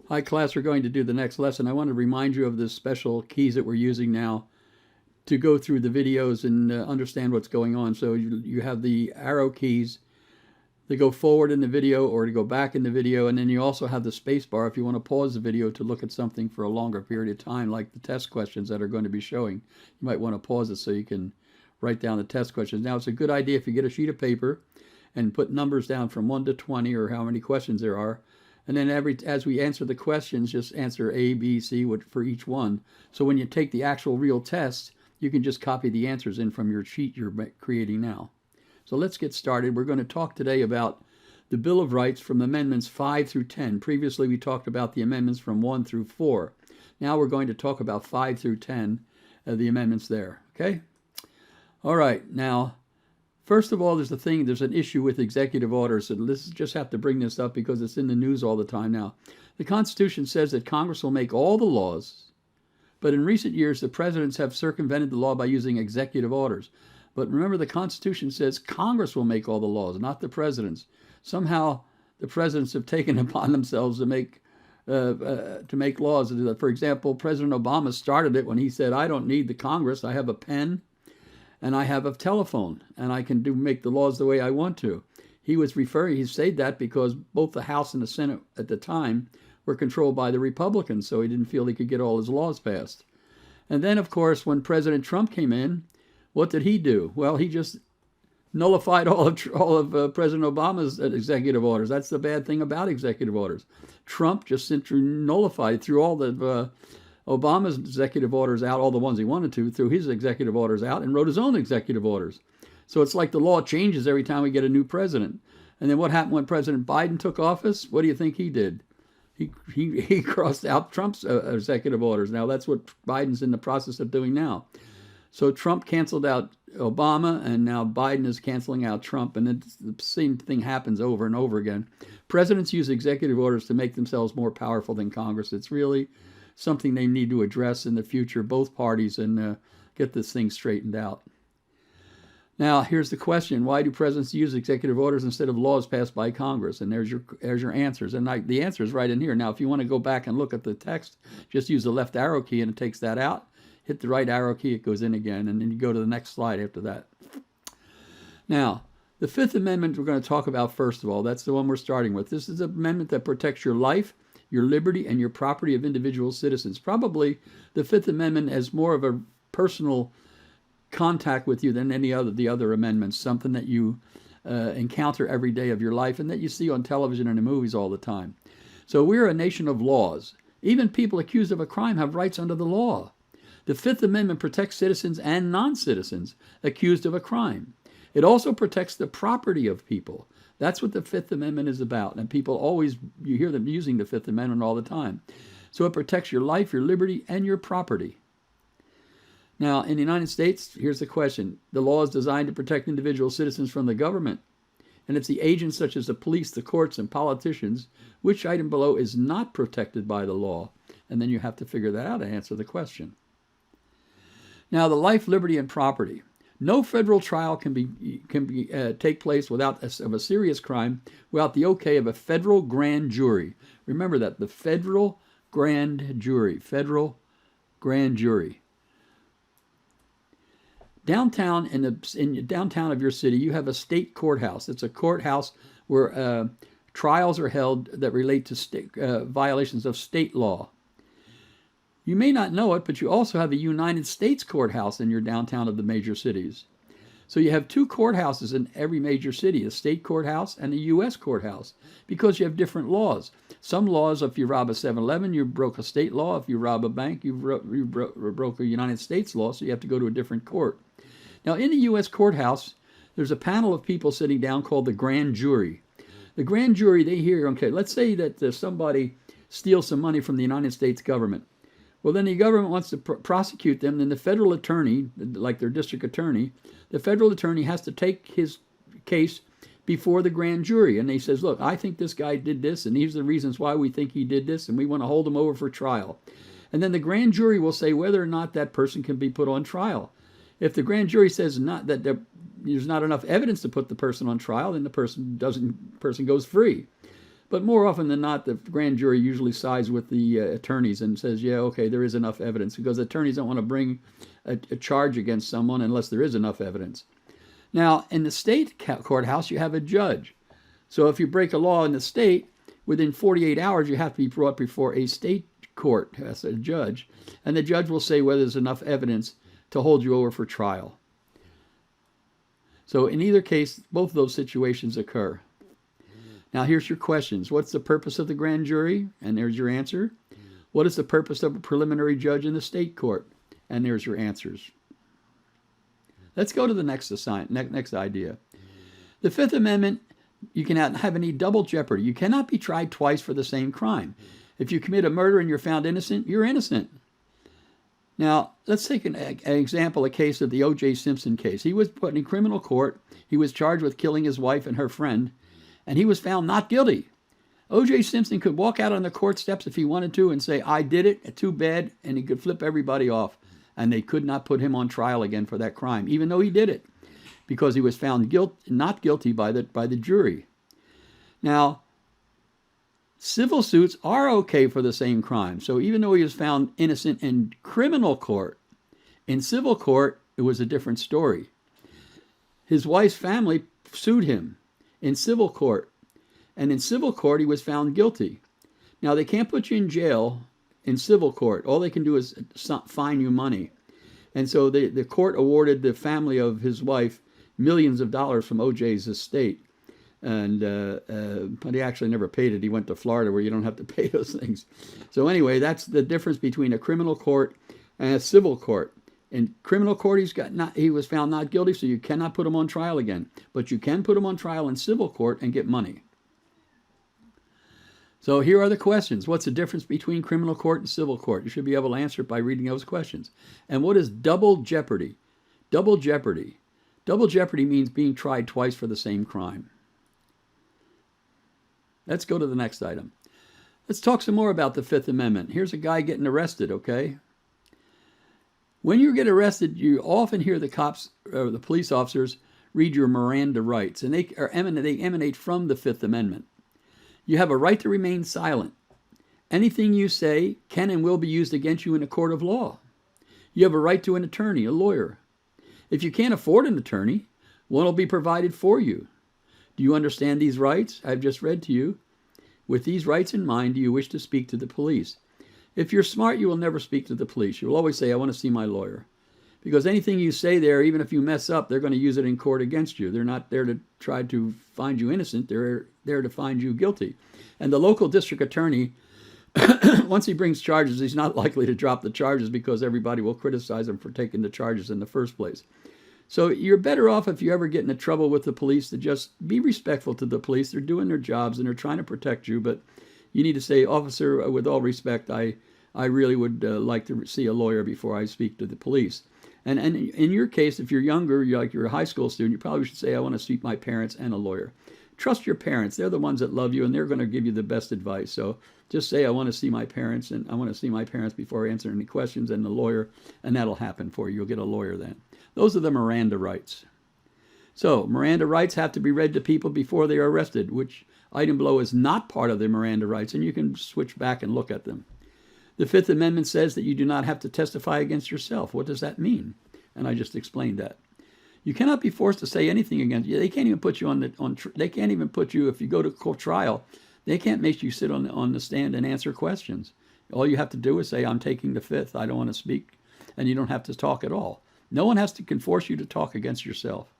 Hi class, we're going to do the next lesson. I want to remind you of the special keys that we're using now to go through the videos and understand what's going on. So you have the arrow keys that go forward in the video or to go back in the video, and then you also have the space bar if you want to pause the video to look at something for a longer period of time, like the test questions that are going to be showing. You might want to pause it so you can write down the test questions. Now, it's a good idea if you get a sheet of paper and put numbers down from 1 to 20 or how many questions there are. And then as we answer the questions, just answer A, B, C for each one. So when you take the actual real test, you can just copy the answers in from your sheet you're creating now. So let's get started. We're going to talk today about the Bill of Rights from Amendments 5 through 10. Previously, we talked about the amendments from 1 through 4. Now we're going to talk about 5 through 10, the amendments there. Okay? All right. Now, first of all, there's an issue with executive orders, and let's just have to bring this up because it's in the news all the time now. The Constitution says that Congress will make all the laws, but in recent years, the presidents have circumvented the law by using executive orders. But remember, the Constitution says Congress will make all the laws, not the presidents. Somehow, the presidents have taken upon themselves to make laws. For example, President Obama started it when he said, "I don't need the Congress. I have a pen and I have a telephone, and I can make the laws the way I want to." He said that because both the House and the Senate at the time were controlled by the Republicans, so he didn't feel he could get all his laws passed. And then, of course, when President Trump came in, what did he do? Well, he just nullified all of President Obama's executive orders. That's the bad thing about executive orders. Trump just simply nullified, threw all the Obama's executive orders out, all the ones he wanted to, threw his executive orders out and wrote his own executive orders. So it's like the law changes every time we get a new president. And then what happened when President Biden took office? What do you think he did? He crossed out Trump's executive orders. Now that's what Biden's in the process of doing now. So Trump canceled out Obama, and now Biden is canceling out Trump, and the same thing happens over and over again. Presidents use executive orders to make themselves more powerful than Congress. It's really something they need to address in the future, both parties, and get this thing straightened out. Now, here's the question. Why do presidents use executive orders instead of laws passed by Congress? And there's your answers. And the answer is right in here. Now, if you want to go back and look at the text, just use the left arrow key and it takes that out. Hit the right arrow key, it goes in again, and then you go to the next slide after that. Now, the Fifth Amendment we're going to talk about first of all. That's the one we're starting with. This is an amendment that protects your life, your liberty, and your property of individual citizens. Probably the Fifth Amendment has more of a personal contact with you than any other the other amendments, something that you encounter every day of your life and that you see on television and in movies all the time. So we're a nation of laws. Even people accused of a crime have rights under the law. The Fifth Amendment protects citizens and non-citizens accused of a crime. It also protects the property of people. That's what the Fifth Amendment is about. And people always, you hear them using the Fifth Amendment all the time. So it protects your life, your liberty, and your property. Now, in the United States, here's the question. The law is designed to protect individual citizens from the government. And it's the agents such as the police, the courts, and politicians. Which item below is not protected by the law? And then you have to figure that out to answer the question. Now, the life, liberty, and property. No federal trial can take place without of a serious crime without the okay of a federal grand jury. Remember that, the federal grand jury. Federal grand jury. Downtown, in the downtown of your city, you have a state courthouse. It's a courthouse where trials are held that relate to violations of state law. You may not know it, but you also have a United States courthouse in your downtown of the major cities. So you have two courthouses in every major city, a state courthouse and a U.S. courthouse, because you have different laws. Some laws, if you rob a 7-Eleven, you broke a state law. If you rob a bank, you broke a United States law, so you have to go to a different court. Now, in the U.S. courthouse, there's a panel of people sitting down called the grand jury. The grand jury, they hear, okay, let's say that somebody steals some money from the United States government. Well, then the government wants to prosecute them. Then the federal attorney, like their district attorney, the federal attorney has to take his case before the grand jury. And he says, look, I think this guy did this, and these are the reasons why we think he did this, and we want to hold him over for trial. And then the grand jury will say whether or not that person can be put on trial. If the grand jury says not that there's not enough evidence to put the person on trial, then the person goes free. But more often than not, the grand jury usually sides with the attorneys and says, yeah, okay, there is enough evidence, because attorneys don't want to bring a charge against someone unless there is enough evidence. Now, in the state courthouse, you have a judge. So if you break a law in the state, within 48 hours, you have to be brought before a state court as a judge, and the judge will say whether there's enough evidence to hold you over for trial. So in either case, both of those situations occur. Now here's your questions. What's the purpose of the grand jury? And there's your answer. What is the purpose of a preliminary judge in the state court? And there's your answers. Let's go to the next idea. The Fifth Amendment, you cannot have any double jeopardy. You cannot be tried twice for the same crime. If you commit a murder and you're found innocent, you're innocent. Now, let's take an example, a case of the O.J. Simpson case. He was put in criminal court. He was charged with killing his wife and her friend, and he was found not guilty. O.J. Simpson could walk out on the court steps if he wanted to and say, I did it, too bad, and he could flip everybody off. And they could not put him on trial again for that crime, even though he did it, because he was found not guilty by the jury. Now, civil suits are okay for the same crime. So even though he was found innocent in criminal court, in civil court, it was a different story. His wife's family sued him in civil court, and in civil court, he was found guilty. Now, they can't put you in jail in civil court. All they can do is fine you money. And so the court awarded the family of his wife millions of dollars from O.J.'s estate. And but he actually never paid it. He went to Florida where you don't have to pay those things. So anyway, that's the difference between a criminal court and a civil court. In criminal court, he was found not guilty, so you cannot put him on trial again. But you can put him on trial in civil court and get money. So here are the questions. What's the difference between criminal court and civil court? You should be able to answer it by reading those questions. And what is double jeopardy? Double jeopardy. Double jeopardy means being tried twice for the same crime. Let's go to the next item. Let's talk some more about the Fifth Amendment. Here's a guy getting arrested, okay? When you get arrested, you often hear the cops or the police officers read your Miranda rights, and they emanate from the Fifth Amendment. You have a right to remain silent. Anything you say can and will be used against you in a court of law. You have a right to an attorney, a lawyer. If you can't afford an attorney, one will be provided for you. Do you understand these rights I've just read to you? With these rights in mind, do you wish to speak to the police? If you're smart, you will never speak to the police. You will always say, I want to see my lawyer. Because anything you say there, even if you mess up, they're going to use it in court against you. They're not there to try to find you innocent. They're there to find you guilty. And the local district attorney, once he brings charges, he's not likely to drop the charges because everybody will criticize him for taking the charges in the first place. So you're better off if you ever get into trouble with the police to just be respectful to the police. They're doing their jobs and they're trying to protect you, but you need to say, officer, with all respect, I really would like to see a lawyer before I speak to the police. And in your case, if you're younger, you're a high school student, you probably should say, I want to see my parents and a lawyer. Trust your parents. They're the ones that love you, and they're going to give you the best advice. So just say, I want to see my parents, and I want to see my parents before I answer any questions, and the lawyer, and that'll happen for you. You'll get a lawyer then. Those are the Miranda rights. So Miranda rights have to be read to people before they are arrested, which item below is not part of the Miranda rights, and you can switch back and look at them. The Fifth Amendment says that you do not have to testify against yourself. What does that mean? And I just explained that. You cannot be forced to say anything against you. They can't even put you they can't even put you, if you go to trial, they can't make you sit on the stand and answer questions. All you have to do is say, I'm taking the Fifth, I don't want to speak, and you don't have to talk at all. No one can force you to talk against yourself.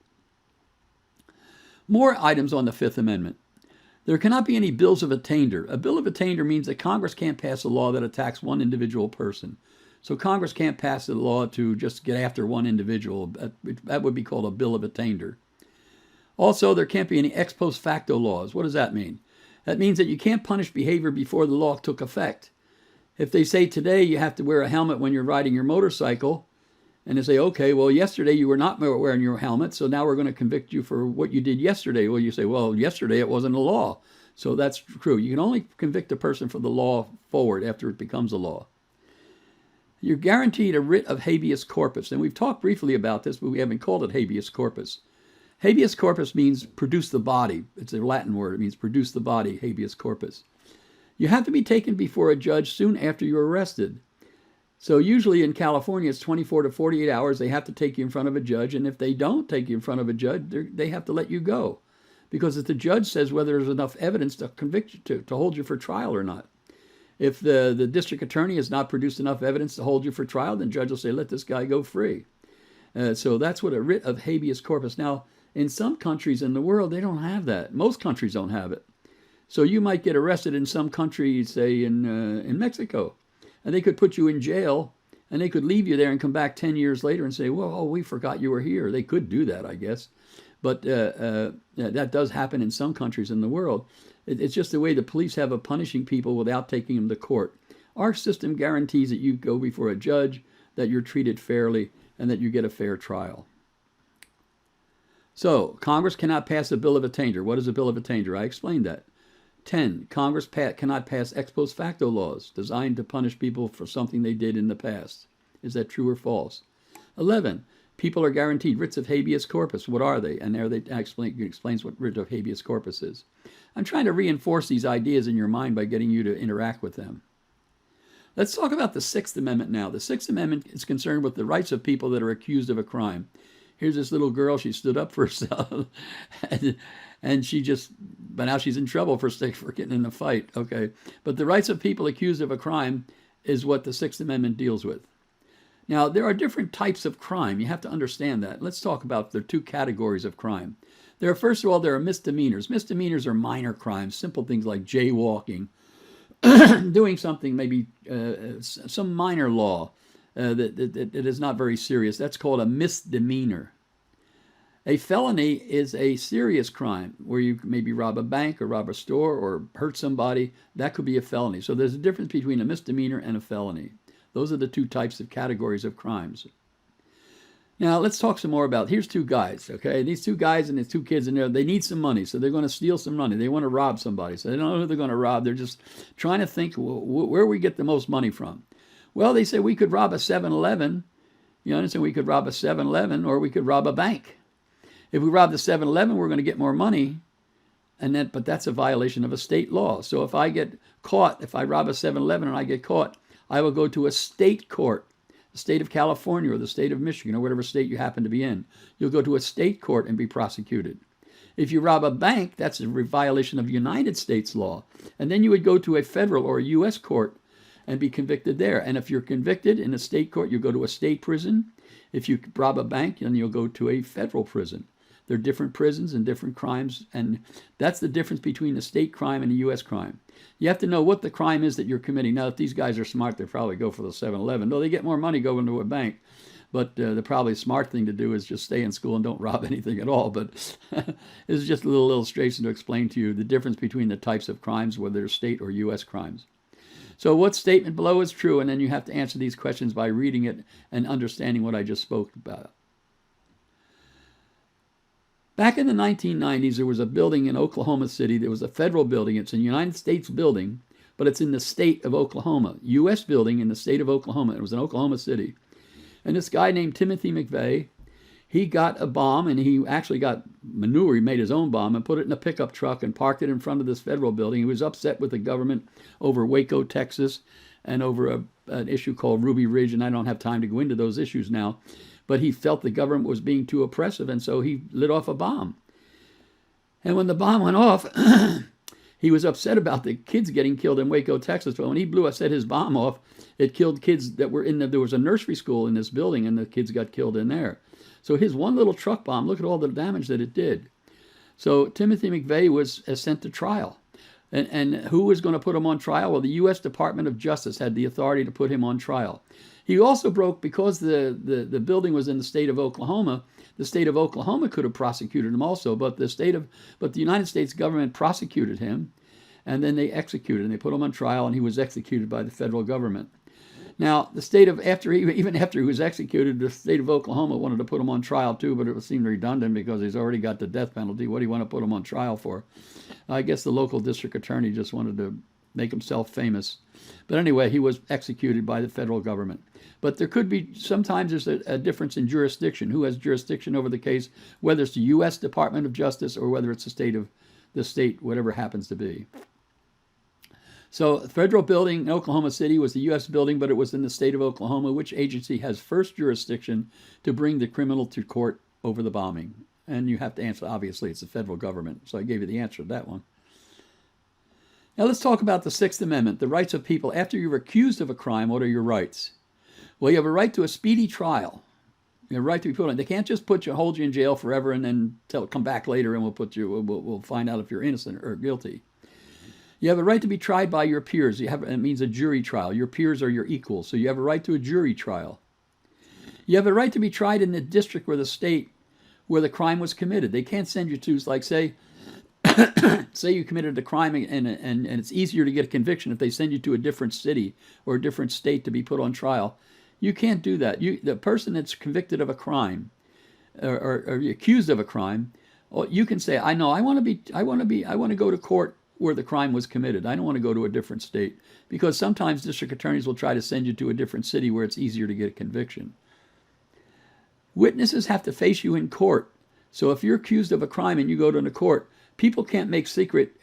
More items on the Fifth Amendment. There cannot be any bills of attainder. A bill of attainder means that Congress can't pass a law that attacks one individual person. So Congress can't pass a law to just get after one individual. That would be called a bill of attainder. Also, there can't be any ex post facto laws. What does that mean? That means that you can't punish behavior before the law took effect. If they say today you have to wear a helmet when you're riding your motorcycle, and they say, okay, well, yesterday you were not wearing your helmet, so now we're going to convict you for what you did yesterday. Well, you say, well, yesterday it wasn't a law. So that's true. You can only convict a person for the law forward after it becomes a law. You're guaranteed a writ of habeas corpus. And we've talked briefly about this, but we haven't called it habeas corpus. Habeas corpus means produce the body. It's a Latin word. It means produce the body, habeas corpus. You have to be taken before a judge soon after you're arrested. So usually in California, it's 24 to 48 hours. They have to take you in front of a judge. And if they don't take you in front of a judge, they have to let you go. Because if the judge says whether there's enough evidence to convict you, to hold you for trial or not. If the district attorney has not produced enough evidence to hold you for trial, then the judge will say, let this guy go free. So that's what a writ of habeas corpus. Now, in some countries in the world, they don't have that. Most countries don't have it. So you might get arrested in some country, say in Mexico, and they could put you in jail, and they could leave you there and come back 10 years later and say, well, oh, we forgot you were here. They could do that, I guess. But that does happen in some countries in the world. It's just the way the police have of punishing people without taking them to court. Our system guarantees that you go before a judge, that you're treated fairly, and that you get a fair trial. So, Congress cannot pass a bill of attainder. What is a bill of attainder? I explained that. 10. Congress cannot pass ex post facto laws designed to punish people for something they did in the past. Is that true or false? 11. People are guaranteed writs of habeas corpus. What are they? And there they explains what writ of habeas corpus is. I'm trying to reinforce these ideas in your mind by getting you to interact with them. Let's talk about the Sixth Amendment now. The Sixth Amendment is concerned with the rights of people that are accused of a crime. Here's this little girl. She stood up for herself, and she just, but now she's in trouble for getting in a fight. Okay, but the rights of people accused of a crime is what the Sixth Amendment deals with. Now, there are different types of crime. You have to understand that. Let's talk about the two categories of crime. First of all, there are misdemeanors. Misdemeanors are minor crimes, simple things like jaywalking, doing something, maybe some minor law that is not very serious. That's called a misdemeanor. A felony is a serious crime where you maybe rob a bank or rob a store or hurt somebody. That could be a felony. So there's a difference between a misdemeanor and a felony. Those are the two types of categories of crimes. Now, let's talk some more about, here's two guys, okay? These two guys and these two kids in there, they need some money, so they're going to steal some money. They want to rob somebody, so they don't know who they're going to rob. They're just trying to think where we get the most money from. Well, they say we could rob a 7-Eleven. You understand? We could rob a 7-Eleven or we could rob a bank. If we rob the 7-Eleven, we're going to get more money, but that's a violation of a state law. So if I get caught, if I rob a 7-Eleven and I get caught, I will go to a state court, the state of California or the state of Michigan or whatever state you happen to be in. You'll go to a state court and be prosecuted. If you rob a bank, that's a violation of United States law. And then you would go to a federal or a U.S. court and be convicted there. And if you're convicted in a state court, you go to a state prison. If you rob a bank, then you'll go to a federal prison. There are different prisons and different crimes, and that's the difference between a state crime and a U.S. crime. You have to know what the crime is that you're committing. Now, if these guys are smart, they'll probably go for the 7-Eleven. No, they get more money going to a bank. But the probably smart thing to do is just stay in school and don't rob anything at all. But this is just a little illustration to explain to you the difference between the types of crimes, whether they're state or U.S. crimes. So what statement below is true? And then you have to answer these questions by reading it and understanding what I just spoke about. Back in the 1990s, there was a building in Oklahoma City. There was a federal building. It's a United States building, but it's in the state of Oklahoma. U.S. building in the state of Oklahoma. It was in Oklahoma City. And this guy named Timothy McVeigh, he got a bomb, and he actually got manure. He made his own bomb and put it in a pickup truck and parked it in front of this federal building. He was upset with the government over Waco, Texas, and over an issue called Ruby Ridge, and I don't have time to go into those issues now. But he felt the government was being too oppressive, and so he lit off a bomb. And when the bomb went off, he was upset about the kids getting killed in Waco, Texas. But when he set his bomb off, it killed kids that were there was a nursery school in this building, and the kids got killed in there. So his one little truck bomb, look at all the damage that it did. So Timothy McVeigh was sent to trial. And who was going to put him on trial? Well, the U.S. Department of Justice had the authority to put him on trial. He also broke, because the building was in the state of Oklahoma, the state of Oklahoma could have prosecuted him also, but the United States government prosecuted him, and then they executed him. They put him on trial, and he was executed by the federal government. Now, even after he was executed, the state of Oklahoma wanted to put him on trial too, but it seemed redundant because he's already got the death penalty. What do you want to put him on trial for? I guess the local district attorney just wanted to make himself famous. But anyway, he was executed by the federal government. But there could be, sometimes there's a difference in jurisdiction. Who has jurisdiction over the case, whether it's the U.S. Department of Justice or whether it's the state, whatever happens to be. So the federal building in Oklahoma City was the U.S. building, but it was in the state of Oklahoma. Which agency has first jurisdiction to bring the criminal to court over the bombing? And you have to answer, obviously, it's the federal government. So I gave you the answer to that one. Now let's talk about the Sixth Amendment, the rights of people. After you're accused of a crime, what are your rights? Well, you have a right to a speedy trial. You have a right to be put on. They can't just hold you in jail forever and then come back later and we'll find out if you're innocent or guilty. You have a right to be tried by your peers. It means a jury trial. Your peers are your equals, so you have a right to a jury trial. You have a right to be tried in the district or the state where the crime was committed. They can't send you to, like, say you committed a crime and it's easier to get a conviction if they send you to a different city or a different state to be put on trial. You can't do that. The person that's convicted of a crime or accused of a crime, you can say, I want to go to court where the crime was committed. I don't want to go to a different state, because sometimes district attorneys will try to send you to a different city where it's easier to get a conviction. Witnesses have to face you in court. So if you're accused of a crime and you go to a court, people can't make secret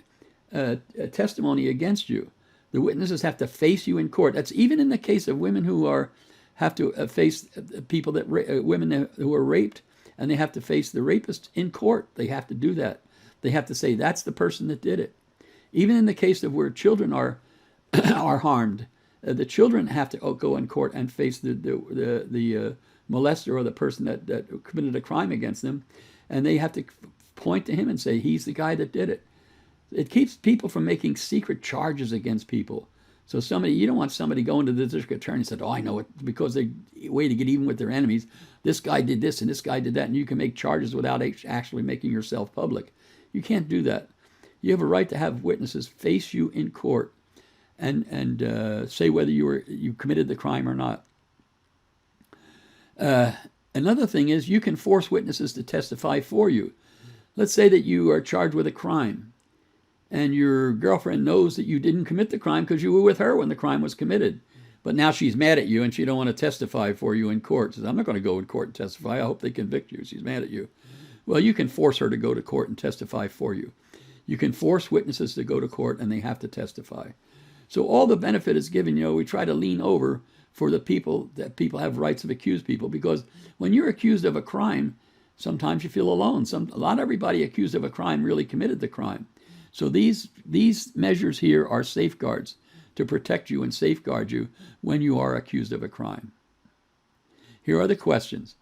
testimony against you. The witnesses have to face you in court. That's even in the case of women who have to face women who are raped, and they have to face the rapist in court. They have to do that. They have to say that's the person that did it. Even in the case of where children are harmed, the children have to go in court and face the molester or the person that committed a crime against them, and they have to point to him and say he's the guy that did it. It keeps people from making secret charges against people. So you don't want somebody going to the district attorney and said, I know it, because they way to get even with their enemies. This guy did this and this guy did that, and you can make charges without actually making yourself public. You can't do that. You have a right to have witnesses face you in court and say whether you committed the crime or not. Another thing is you can force witnesses to testify for you. Let's say that you are charged with a crime and your girlfriend knows that you didn't commit the crime because you were with her when the crime was committed. But now she's mad at you and she don't want to testify for you in court. She says, I'm not going to go in court and testify. I hope they convict you. She's mad at you. Well, you can force her to go to court and testify for you. You can force witnesses to go to court and they have to testify. So all the benefit is given. We try to lean over for the people, that people have rights of accused people, because when you're accused of a crime, sometimes you feel alone. A lot of everybody accused of a crime really committed the crime. So these measures here are safeguards to protect you and safeguard you when you are accused of a crime. Here are the questions.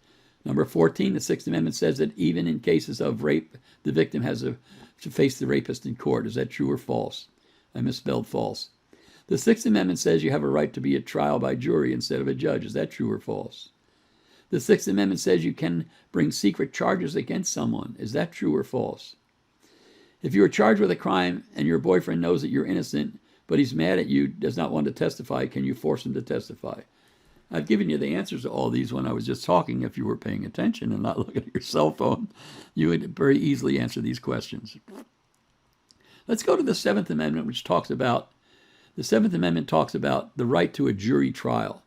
Number 14, the Sixth Amendment says that even in cases of rape, the victim has to face the rapist in court. Is that true or false? I misspelled false. The Sixth Amendment says you have a right to be at trial by jury instead of a judge. Is that true or false? The Sixth Amendment says you can bring secret charges against someone. Is that true or false? If you are charged with a crime and your boyfriend knows that you're innocent, but he's mad at you, does not want to testify, can you force him to testify? I've given you the answers to all these when I was just talking. If you were paying attention and not looking at your cell phone, you would very easily answer these questions. Let's go to the Seventh Amendment, which talks about, the Seventh Amendment talks about the right to a jury trial.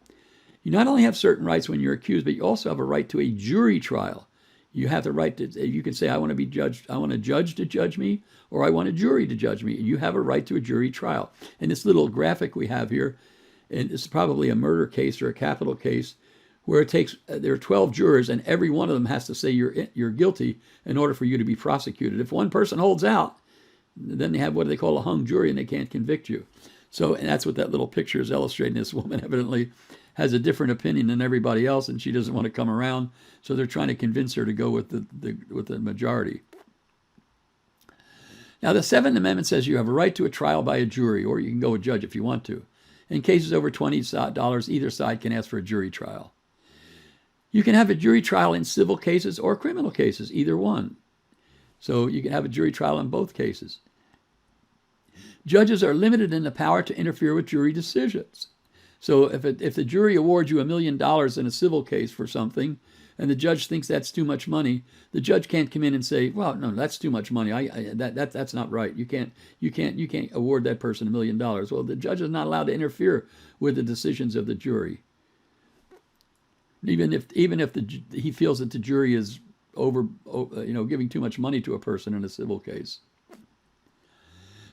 You not only have certain rights when you're accused, but you also have a right to a jury trial. You have the right to, you can say, I want to be judged, I want a judge to judge me, or I want a jury to judge me. You have a right to a jury trial. And this little graphic we have here, and it's probably a murder case or a capital case, where there are 12 jurors and every one of them has to say you're guilty in order for you to be prosecuted. If one person holds out, then they have what they call a hung jury and they can't convict you. And that's what that little picture is illustrating. This woman evidently has a different opinion than everybody else and she doesn't want to come around, so they're trying to convince her to go with the majority. Now the Seventh Amendment says you have a right to a trial by a jury, or you can go a judge if you want to. In cases over $20, either side can ask for a jury trial. You can have a jury trial in civil cases or criminal cases, either one. So you can have a jury trial in both cases. Judges are limited in the power to interfere with jury decisions. So if the jury awards you $1 million in a civil case for something, and the judge thinks that's too much money, the judge can't come in and say, well, no, that's too much money. That's not right. You can't award that person $1 million. Well, the judge is not allowed to interfere with the decisions of the jury. Even if he feels that the jury is giving too much money to a person in a civil case.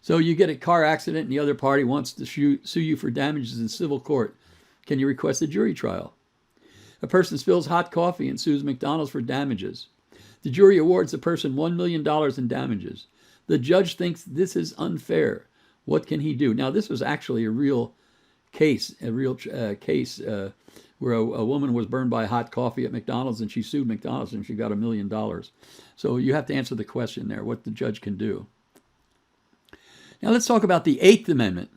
So you get a car accident and the other party wants to sue you for damages in civil court. Can you request a jury trial? A person spills hot coffee and sues McDonald's for damages. The jury awards the person $1 million in damages. The judge thinks this is unfair. What can he do? Now, this was actually a real case, where a woman was burned by hot coffee at McDonald's, and she sued McDonald's, and she got $1 million. So you have to answer the question there, what the judge can do. Now let's talk about the Eighth Amendment.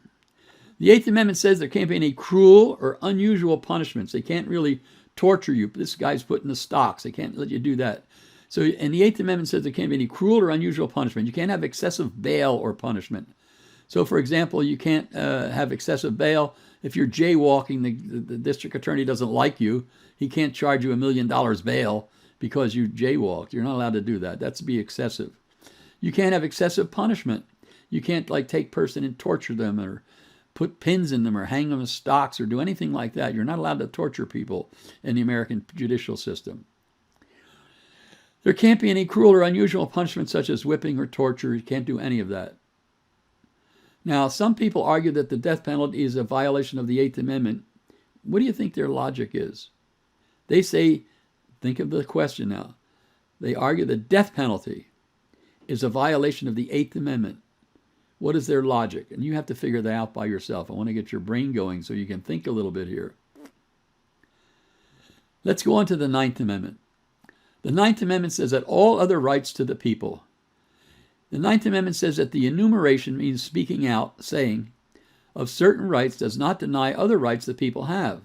The Eighth Amendment says there can't be any cruel or unusual punishments. They can't really torture you. This guy's put in the stocks. They can't let you do that. So, and the Eighth Amendment says there can't be any cruel or unusual punishment. You can't have excessive bail or punishment. So, for example, you can't have excessive bail. If you're jaywalking, the district attorney doesn't like you. He can't charge you $1 million bail because you jaywalked. You're not allowed to do that. That's to be excessive. You can't have excessive punishment. You can't take person and torture them or put pins in them or hang them in stocks or do anything like that. You're not allowed to torture people in the American judicial system. There can't be any cruel or unusual punishment such as whipping or torture. You can't do any of that. Now, some people argue that the death penalty is a violation of the Eighth Amendment. What do you think their logic is? They say, think of the question now. They argue the death penalty is a violation of the Eighth Amendment. What is their logic? And you have to figure that out by yourself. I want to get your brain going so you can think a little bit here. Let's go on to the Ninth Amendment. The Ninth Amendment says that all other rights to the people. The Ninth Amendment says that the enumeration means speaking out, saying, of certain rights does not deny other rights that people have.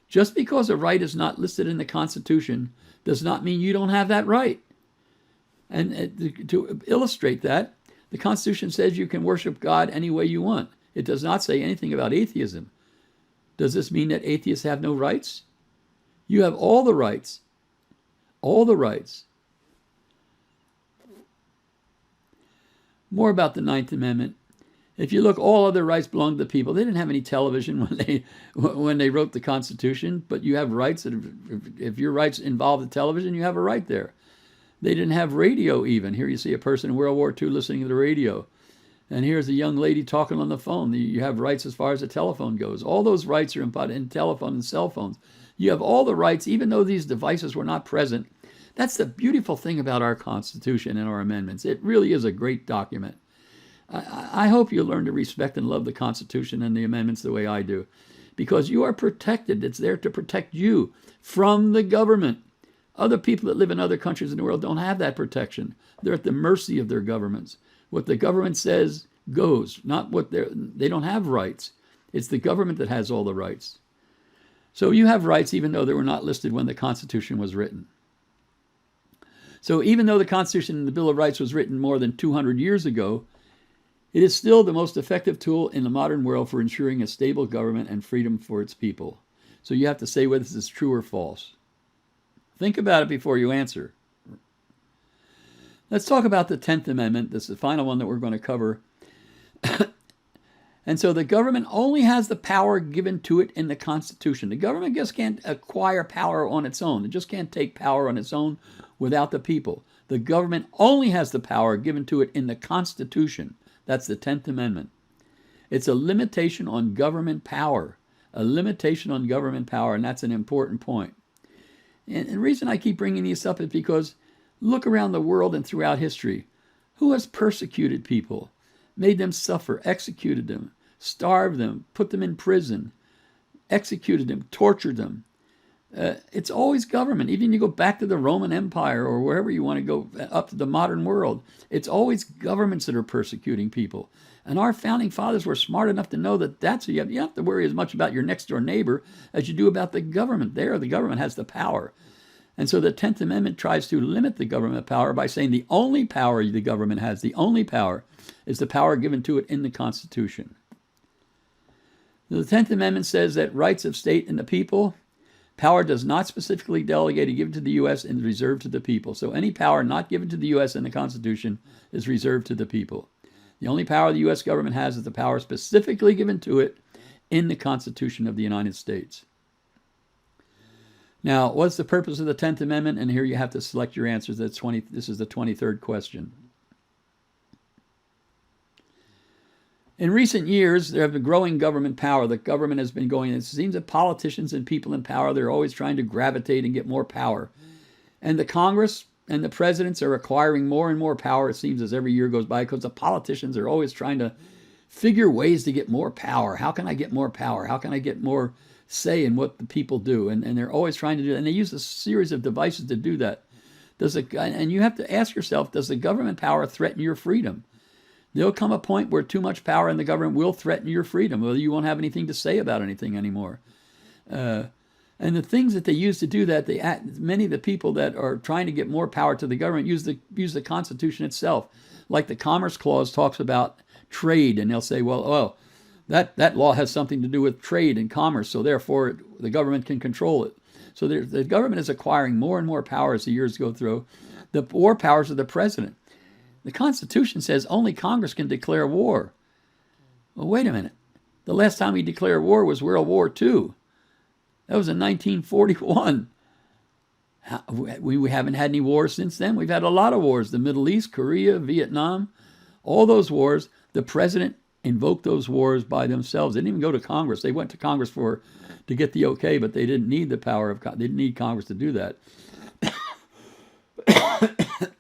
Just because a right is not listed in the Constitution does not mean you don't have that right. And to illustrate that, the Constitution says you can worship God any way you want. It does not say anything about atheism. Does this mean that atheists have no rights? You have all the rights. All the rights. More about the Ninth Amendment. If you look, all other rights belong to the people. They didn't have any television when they wrote the Constitution, but you have rights that if your rights involve the television, you have a right there. They didn't have radio even. Here you see a person in World War II listening to the radio. And here's a young lady talking on the phone. You have rights as far as the telephone goes. All those rights are in telephone and cell phones. You have all the rights, even though these devices were not present. That's the beautiful thing about our Constitution and our amendments. It really is a great document. I hope you learn to respect and love the Constitution and the amendments the way I do, because you are protected. It's there to protect you from the government. Other people that live in other countries in the world don't have that protection. They're at the mercy of their governments. What the government says goes, not what they don't have rights. It's the government that has all the rights. So you have rights even though they were not listed when the Constitution was written. So even though the Constitution and the Bill of Rights was written more than 200 years ago, it is still the most effective tool in the modern world for ensuring a stable government and freedom for its people. So you have to say whether this is true or false. Think about it before you answer. Let's talk about the 10th Amendment. This is the final one that we're going to cover. And so the government only has the power given to it in the Constitution. The government just can't acquire power on its own. It just can't take power on its own without the people. The government only has the power given to it in the Constitution. That's the 10th Amendment. It's a limitation on government power. A limitation on government power, and that's an important point. And the reason I keep bringing this up is because look around the world and throughout history. Who has persecuted people, made them suffer, executed them, starved them, put them in prison, executed them, tortured them? It's always government. Even you go back to the Roman Empire or wherever you want to go up to the modern world, it's always governments that are persecuting people. And our founding fathers were smart enough to know that you don't have to worry as much about your next door neighbor as you do about the government. The government has the power. And so the 10th Amendment tries to limit the government power by saying the only power the government has, the only power, is the power given to it in the Constitution. The 10th Amendment says that rights of state and the people, Power does not specifically delegate or given to the U.S. and is reserved to the people. So any power not given to the U.S. in the Constitution is reserved to the people. The only power the U.S. government has is the power specifically given to it in the Constitution of the United States. Now, what's the purpose of the 10th Amendment? And here you have to select your answers. This is the 23rd question. In recent years, there have been growing government power. The government has been going, it seems that politicians and people in power, they're always trying to gravitate and get more power. And the Congress and the presidents are acquiring more and more power, it seems, as every year goes by, because the politicians are always trying to figure ways to get more power. How can I get more power? How can I get more say in what the people do? And they're always trying to do that. And they use a series of devices to do that. And you have to ask yourself, does the government power threaten your freedom? There'll come a point where too much power in the government will threaten your freedom, whether you won't have anything to say about anything anymore. And the things that they use to do that, many of the people that are trying to get more power to the government use the Constitution itself. Like the Commerce Clause talks about trade, and they'll say, well, that law has something to do with trade and commerce, so therefore the government can control it. So the government is acquiring more and more power as the years go through. The war powers of the president. The Constitution says only Congress can declare war. Well, wait a minute. The last time we declared war was World War II. That was in 1941. We haven't had any wars since then. We've had a lot of wars. The Middle East, Korea, Vietnam, all those wars. The president invoked those wars by themselves. They didn't even go to Congress. They went to Congress to get the okay, but they didn't need the power of, they didn't need Congress to do that.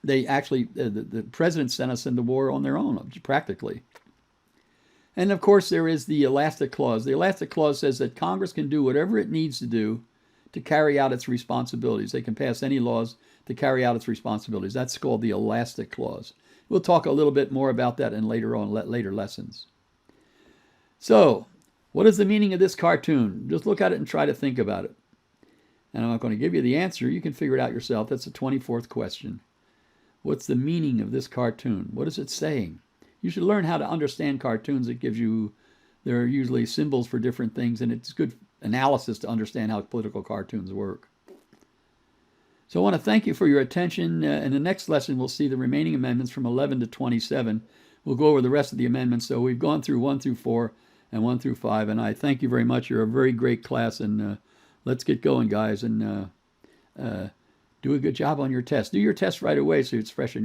They actually, the president sent us into war on their own, practically. And of course, there is the Elastic Clause. The Elastic Clause says that Congress can do whatever it needs to do to carry out its responsibilities. They can pass any laws to carry out its responsibilities. That's called the Elastic Clause. We'll talk a little bit more about that in later lessons. So, what is the meaning of this cartoon? Just look at it and try to think about it. And I'm not going to give you the answer. You can figure it out yourself. That's the 24th question. What's the meaning of this cartoon? What is it saying? You should learn how to understand cartoons. There are usually symbols for different things, and it's good analysis to understand how political cartoons work. So I want to thank you for your attention. In the next lesson, we'll see the remaining amendments from 11 to 27. We'll go over the rest of the amendments. So we've gone through 1 through 4 and 1 through 5, and I thank you very much. You're a very great class, and let's get going, guys, and do a good job on your test. Do your test right away so it's fresh in